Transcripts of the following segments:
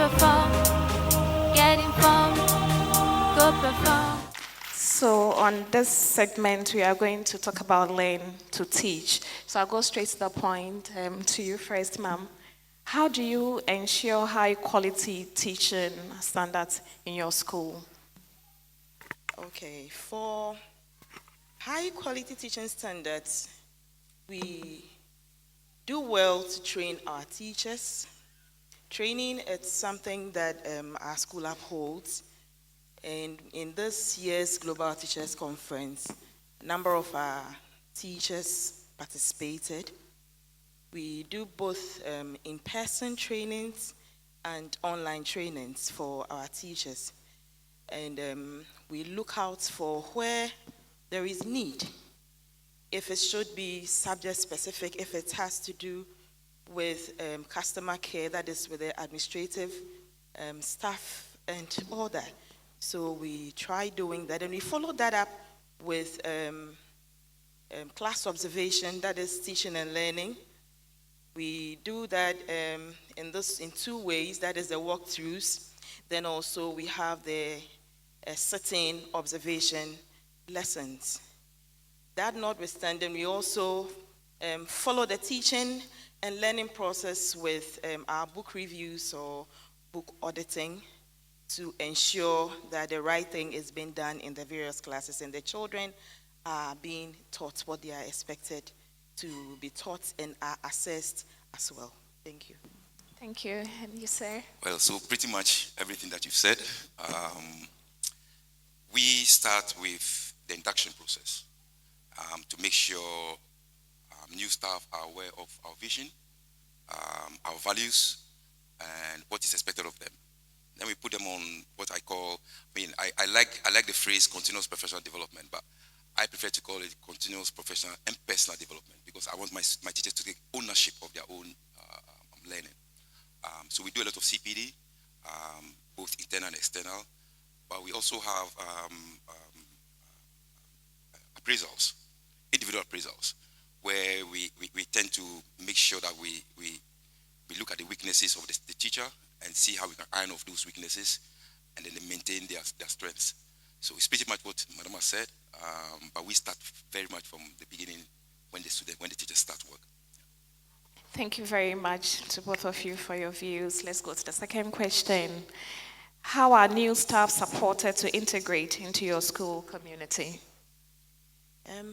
perform, get informed, go perform. So on this segment, we are going to talk about learn-to-teach. So I'll go straight to the point to you first, ma'am. How do you ensure high quality teaching standards in your school? Okay, for high quality teaching standards, we do well to train our teachers. Training is something that our school upholds. And in this year's Global Teachers Conference, a number of our teachers participated. We do both in-person trainings and online trainings for our teachers. And we look out for where there is need. If it should be subject specific, if it has to do with customer care, that is with the administrative staff and all that. So we try doing that, and we follow that up with class observation, that is teaching and learning. We do that in 2 ways, that is the walkthroughs. Then also we have the sitting observation lessons. That notwithstanding, we also follow the teaching and learning process with our book reviews or book auditing to ensure that the right thing is being done in the various classes and the children are being taught what they are expected to be taught and are assessed as well. Thank you. Thank you. And you, sir? Well, so pretty much everything that you've said. We start with the induction process to make sure new staff are aware of our vision, our values, and what is expected of them. Then we put them on what I call, I like the phrase continuous professional development, but I prefer to call it continuous professional and personal development because I want my teachers to take ownership of their own learning. So we do a lot of CPD, both internal and external, but we also have appraisals, individual appraisals, where we tend to make sure that we look at the weaknesses of the teacher and see how we can iron off those weaknesses and then maintain their strengths. So it's pretty much what Madam has said, but we start very much from the beginning when the teachers start work. Thank you very much to both of you for your views. Let's go to the second question. How are new staff supported to integrate into your school community?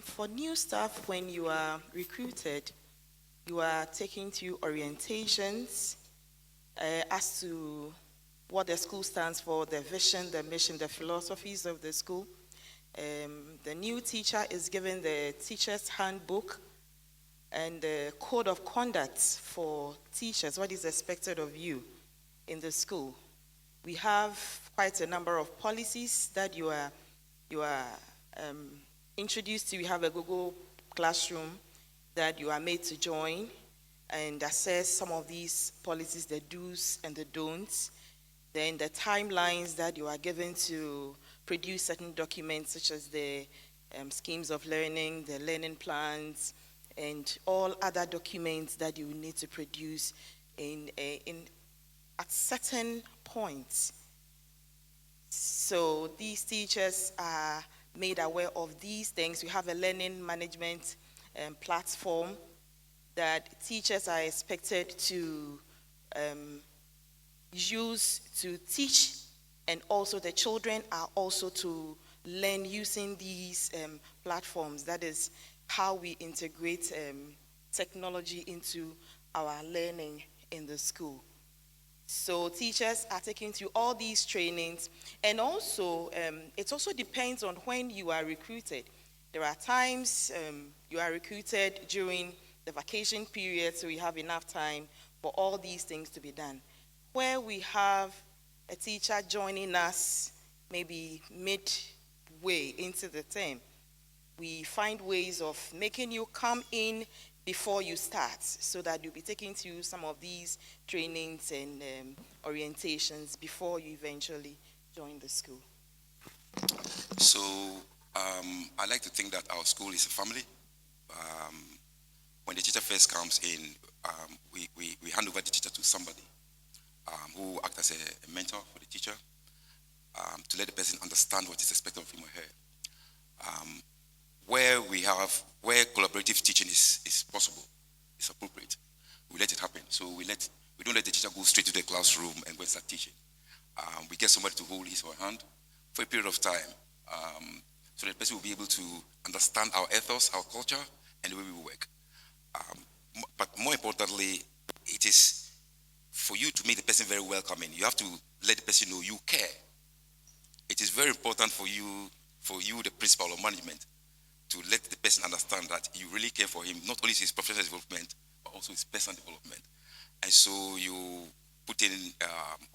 For new staff, when you are recruited, you are taken through orientations as to what the school stands for, the vision, the mission, the philosophies of the school. The new teacher is given the teacher's handbook and the code of conduct for teachers, what is expected of you in the school. We have quite a number of policies that you are introduced to. We have a Google Classroom that you are made to join and assess some of these policies, the do's and the don'ts. Then the timelines that you are given to produce certain documents such as the schemes of learning, the learning plans, and all other documents that you need to produce at certain points. So these teachers are made aware of these things. We have a learning management platform that teachers are expected to use to teach, and also the children are also to learn using these platforms. That is how we integrate technology into our learning in the school. So teachers are taken through all these trainings, and also it also depends on when you are recruited. There are times you are recruited during the vacation period, so you have enough time for all these things to be done. Where we have a teacher joining us maybe midway into the term, we find ways of making you come in before you start so that you'll be taking through some of these trainings and orientations before you eventually join the school. So I like to think that our school is a family. When the teacher first comes in, we hand over the teacher to somebody. who act as a mentor for the teacher, to let the person understand what is expected of him or her. Where collaborative teaching is possible, is appropriate, we let it happen. So we don't let the teacher go straight to the classroom and go and start teaching. We get somebody to hold his or her hand for a period of time, so that the person will be able to understand our ethos, our culture, and the way we work. But more importantly, it is for you to make the person very welcoming. You have to let the person know you care. It is very important for you, the principal or management, to let the person understand that you really care for him, not only his professional development, but also his personal development. And so you put in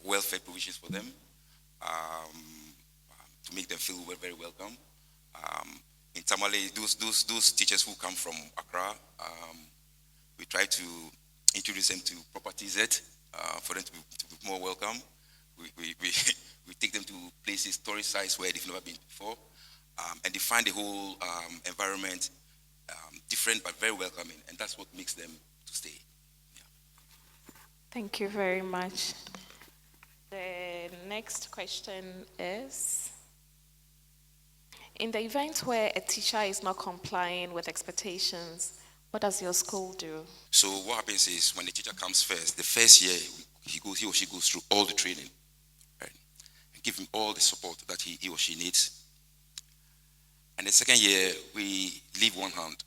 welfare provisions for them to make them feel very welcome. In Tamale, those teachers who come from Accra, we try to introduce them to Property Z for them to be more welcome. We take them to places, tourist sites where they've never been before, and they find the whole environment different but very welcoming, and that's what makes them to stay. Yeah. Thank you very much. The next question is, in the event where a teacher is not complying with expectations, what does your school do? So what happens is when the teacher comes first, the first year he or she goes through all the training, right? And give him all the support that he or she needs. And the second year we leave one hand.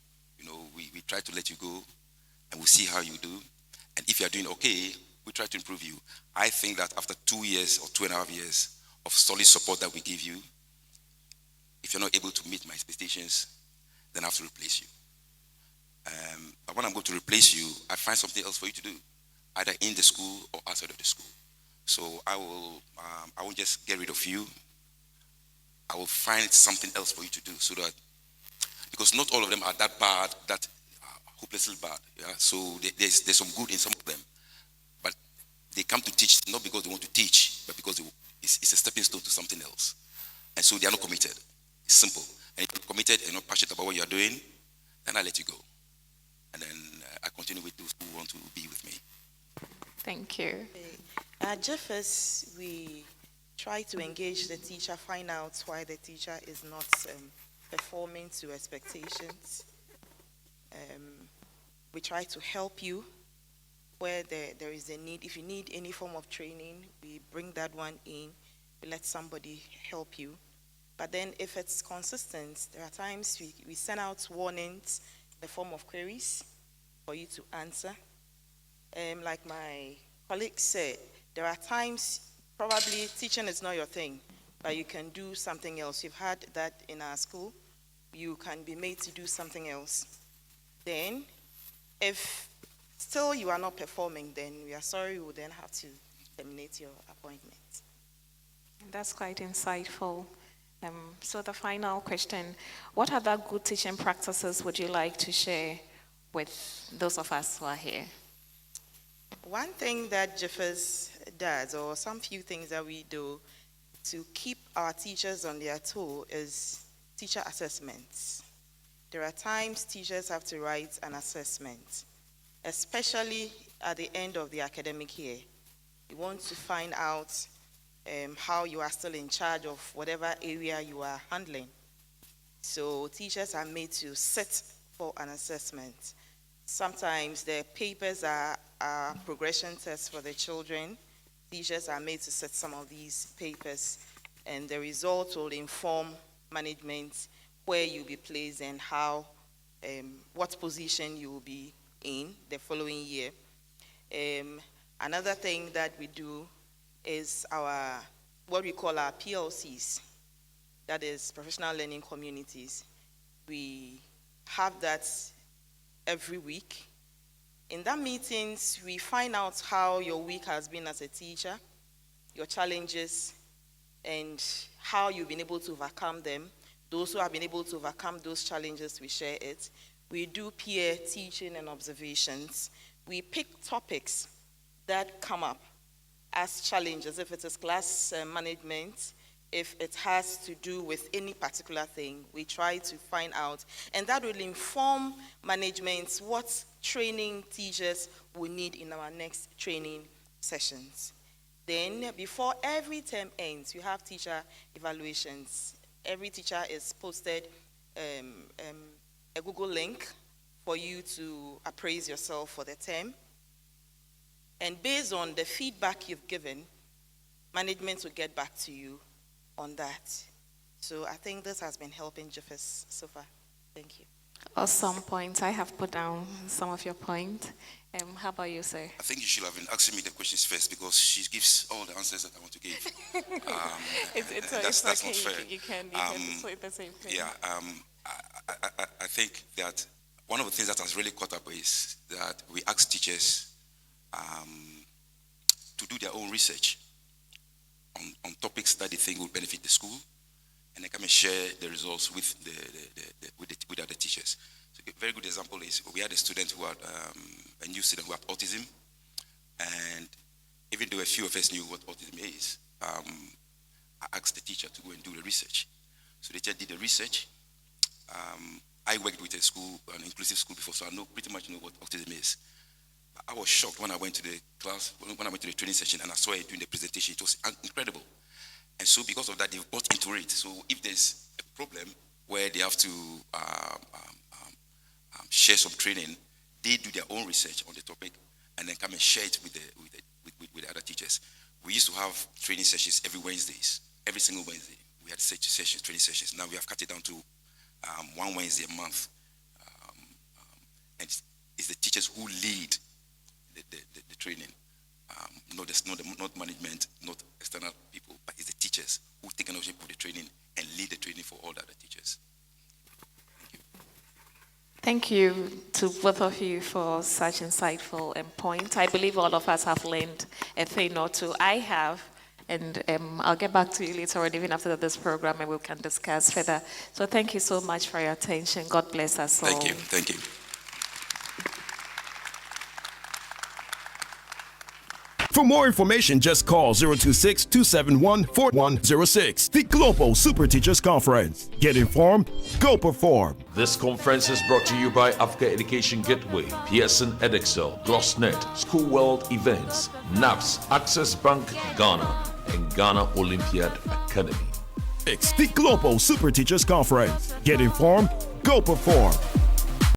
We try to let you go, and we'll see how you do. And if you are doing okay, we try to improve you. I think that after 2 years or 2.5 years of solid support that we give you, if you're not able to meet my expectations, then I have to replace you. But when I'm going to replace you, I find something else for you to do, either in the school or outside of the school. So I won't just get rid of you. I will find something else for you to do, so that, because not all of them are that bad, that hopelessly bad. Yeah? So there's some good in some of them, but they come to teach not because they want to teach, but because it's a stepping stone to something else. And so they are not committed. It's simple. And if you're committed and not passionate about what you're doing, then I let you go. And then I continue with those who want to be with me. Thank you. At JFS, we try to engage the teacher, find out why the teacher is not performing to expectations. We try to help you where there is a need. If you need any form of training, we bring that one in. We let somebody help you. But then if it's consistent, there are times we send out warnings in the form of queries for you to answer. Like my colleague said, there are times probably teaching is not your thing, but you can do something else. You've had that in our school. You can be made to do something else. Then, if still you are not performing, then we are sorry, we will then have to terminate your appointment. That's quite insightful. So the final question, what other good teaching practices would you like to share with those of us who are here? One thing that JFS does, or some few things that we do to keep our teachers on their toe, is teacher assessments. There are times teachers have to write an assessment, especially at the end of the academic year. You want to find out how you are still in charge of whatever area you are handling. So teachers are made to sit for an assessment. Sometimes the papers are progression tests for the children. Teachers are made to set some of these papers, and the results will inform management where you'll be placed and how, what position you will be in the following year. Another thing that we do is what we call our PLCs, that is professional learning communities. We have that every week. In that meetings, we find out how your week has been as a teacher, your challenges, and how you've been able to overcome them. Those who have been able to overcome those challenges, we share it. We do peer teaching and observations. We pick topics that come up as challenges, if it is class management, if it has to do with any particular thing, we try to find out, and that will inform management what training teachers will need in our next training sessions. Then before every term ends, you have teacher evaluations. Every teacher is posted a Google link for you to appraise yourself for the term. And based on the feedback you've given, management will get back to you on that. So I think this has been helping Jeffers so far. Thank you. Awesome points. I have put down some of your points. How about you, sir? I think you should have been asking me the questions first because she gives all the answers that I want to give. That's okay. not fair. You can say the same thing. Yeah, I think that one of the things that has really caught up is that we ask teachers to do their own research on topics that they think will benefit the school, and they come and share the results with with other teachers. So a very good example is we had a student who had a new student who had autism, and even though a few of us knew what autism is, I asked the teacher to go and do the research. So the teacher did the research. I worked with a school, an inclusive school before, so I pretty much know what autism is. I was shocked when I went to the class, when I went to the training session and I saw her doing the presentation. It was incredible. And so because of that, they've bought into it. So if there's a problem where they have to share some training, they do their own research on the topic and then come and share it with the other teachers. We used to have training sessions every Wednesdays, every single Wednesday. We had sessions, training sessions. Now we have cut it down to one Wednesday a month. And it's the teachers who lead the training. Not management, not external people, but it's the teachers who take ownership of the training and lead the training for all the other teachers. Thank you to both of you for such insightful points. I believe all of us have learned a thing or two. I have, and I'll get back to you later on, even after this program, and we can discuss further. So thank you so much for your attention. God bless us all. Thank you. Thank you. For more information, just call 026-271-4106. The Global Super Teachers Conference. Get informed, go perform. This conference is brought to you by Africa Education Gateway, Pearson Edexcel, Glossnet, School World Events, NAPS, Access Bank Ghana, and Ghana Olympiad Academy. It's the Global Super Teachers Conference. Get informed, go perform.